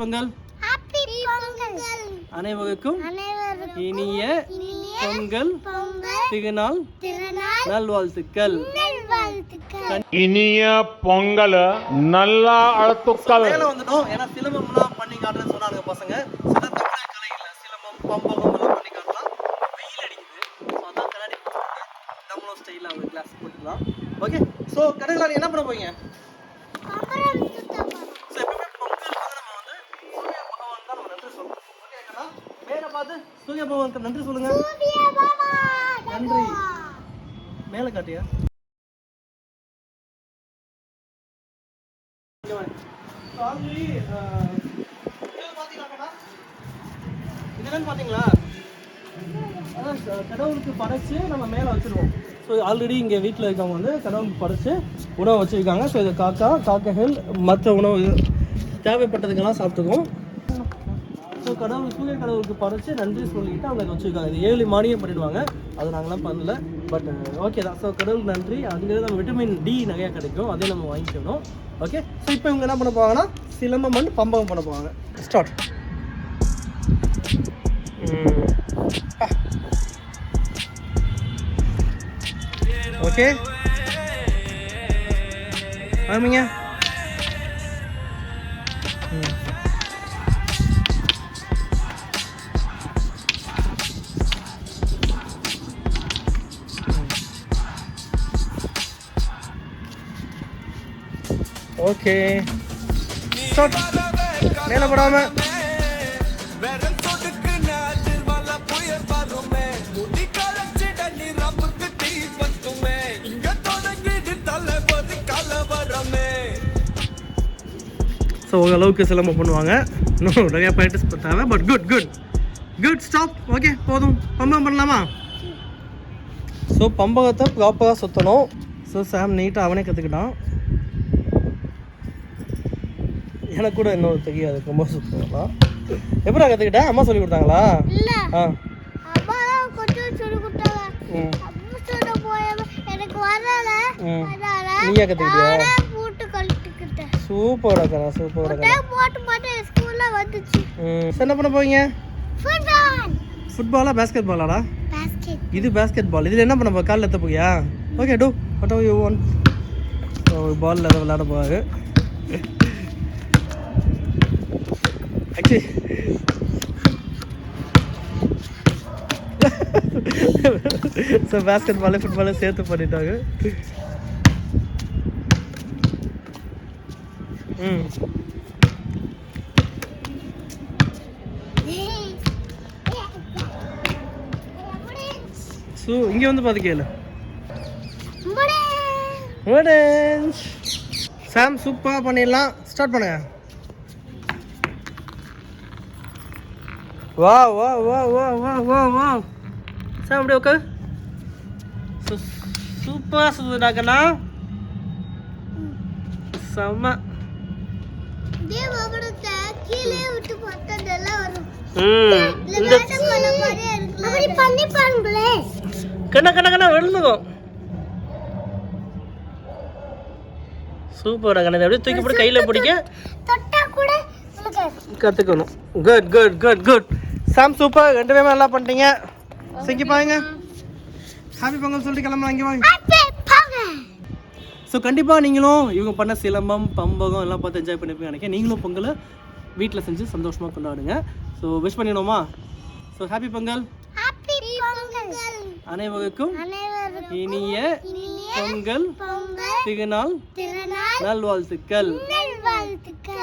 பொங்கல். அனைவருக்கும் இனிய பொங்கல் திருநாள் நல்வாழ்த்துக்கள். இனிய பொங்கல் நல்லா அழுத்துக்கள். வந்துட்டோம். ஏன்னா சிலம்பம்லாம் பண்ணி காட்டுறேன்னு சொன்னாங்க பசங்க. சில தமிழ் கலை இல்லை, சிலம்பம் பம்பகம் எல்லாம் பண்ணி காட்டலாம். வெயில் அடிக்குது, ஸோ அதான் கண்ணாடி நம்மளும் ஸ்டைலாக ஒரு கிளாஸ் போட்டுக்கலாம். ஓகே, ஸோ கடையில் என்ன பண்ண போறீங்க? சூரிய பகவானுக்கு நன்றி சொல்லுங்க. நன்றி மேல காட்டியா? பாத்தீங்களா, கடவுளுக்கு படைச்சு நம்ம மேல வச்சிருவோம். ஸோ ஆல்ரெடி இங்கே வீட்டில் இருக்கவங்க வந்து கடவுளுக்கு படைச்சு உணவு வச்சுருக்காங்க. ஸோ இது காக்கைகள் மற்ற உணவு தேவைப்பட்டதுக்கெல்லாம் சாப்பிட்டுக்குவோம். ஸோ சூரிய கடவுளுக்கு படைச்சு நன்றி சொல்லிட்டு அவங்க வச்சுருக்காங்க. இது 7 மானியம் பண்ணிடுவாங்க, அது நாங்களாம் பண்ணல. பட் ஓகே தான். ஸோ கடவுளுக்கு நன்றி. அதுலேருந்து நம்ம விட்டமின் டி நிறையா கிடைக்கும், அதே நம்ம வாங்கிக்கணும். ஓகே, ஸோ இப்போ இவங்க என்ன பண்ண போவாங்கன்னா சிலம்பம் வந்து பம்பகம் பண்ண போவாங்க. ஸ்டார்ட். ஓகே ஆமாங்க. Okay start. மேலே போடாம ஸோ ஓரளவுக்கு சிலம்பம் பண்ணுவாங்க. இன்னும் நிறையா ப்ராக்டிஸ் பண்ணுறாங்க. But good stop. ஓகே போதும். பம்பகம் பண்ணலாமா? ஸோ பம்பகத்தை ப்ராப்பராக சுற்றணும். ஸோ சாம் நீட்டாக அவனே கற்றுக்கிட்டான். எனக்கு கூட இன்னும் தெரியாது ரொம்ப சுத்தலாம். எப்படா கற்றுக்கிட்டேன்? அம்மா சொல்லி கொடுத்தாங்களா? ஆ நீயா கற்றுக்கிட்டியா? சூப்பரா கண்ணா, சூப்பரா கண்ணா. என்ன பண்ண போவீங்க? ஃபுட்பாலா பேஸ்கெட் பாலாடா? இது பேஸ்கெட் பால். இதில் என்ன பண்ண போ? காலில் எத்த போகியா? Okay do whatever you want. ஒரு பாலில் எதாவது விளையாட போவாரு. ஆக்சுவலி ஸோ பேஸ்கெட் பாலு ஃபுட்பாலும் சேர்த்து பண்ணிட்டாங்க. ஸோ இங்கே வந்து பார்த்து கேளு. சாம் சூப்பராக பண்ணிடலாம். ஸ்டார்ட் பண்ணுங்க. வா வா வா வா வா வா வா சாம் அப்படியே ஓகே. ஸோ சூப்பராக சுற்றுனாக்கண்ணா, செம்ம. கண்ணா விழுந்துக்கும். சூப்பரா கண்ணா. அப்படியே தூக்கி போட்டு கையில பிடிக்க கத்துக்கணும். குட் சாம் சூப்பர். 2 பேருமே நல்லா பண்ணிட்டீங்க. செஞ்சு பாருங்க. ஹாப்பி பொங்கல் சொல்லிட்டு கிளம்பலாம். இங்கே வாங்க. ஸோ கண்டிப்பாக நீங்களும் இவங்க பண்ண சிலம்பம் பம்பகம் எல்லாம் பார்த்து என்ஜாய் பண்ணிப்பீங்க நினைக்கிறேன். நீங்களும் பொங்கலை வீட்டில் செஞ்சு சந்தோஷமாக கொண்டாடுங்க. ஸோ விஷ் பண்ணிடணுமா? So happy Pongal. அனைவருக்கும் இனிய பொங்கல் திருநாள் நல்வாழ்த்துக்கள்.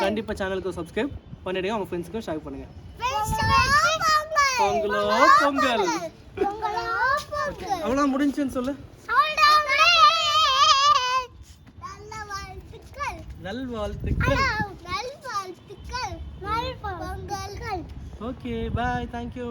கண்டிப்பாக சேனலுக்கு சப்ஸ்கிரைப் பண்ணிடுங்க, உங்கள் ஃப்ரெண்ட்ஸுக்கும் ஷேர் பண்ணுங்கள். பொங்கலோ பொங்கல். அவ்வளோ முடிஞ்சுன்னு சொல்லு. நல்வாழ்த்துக்கள். Okay bye. தேங்க்யூ.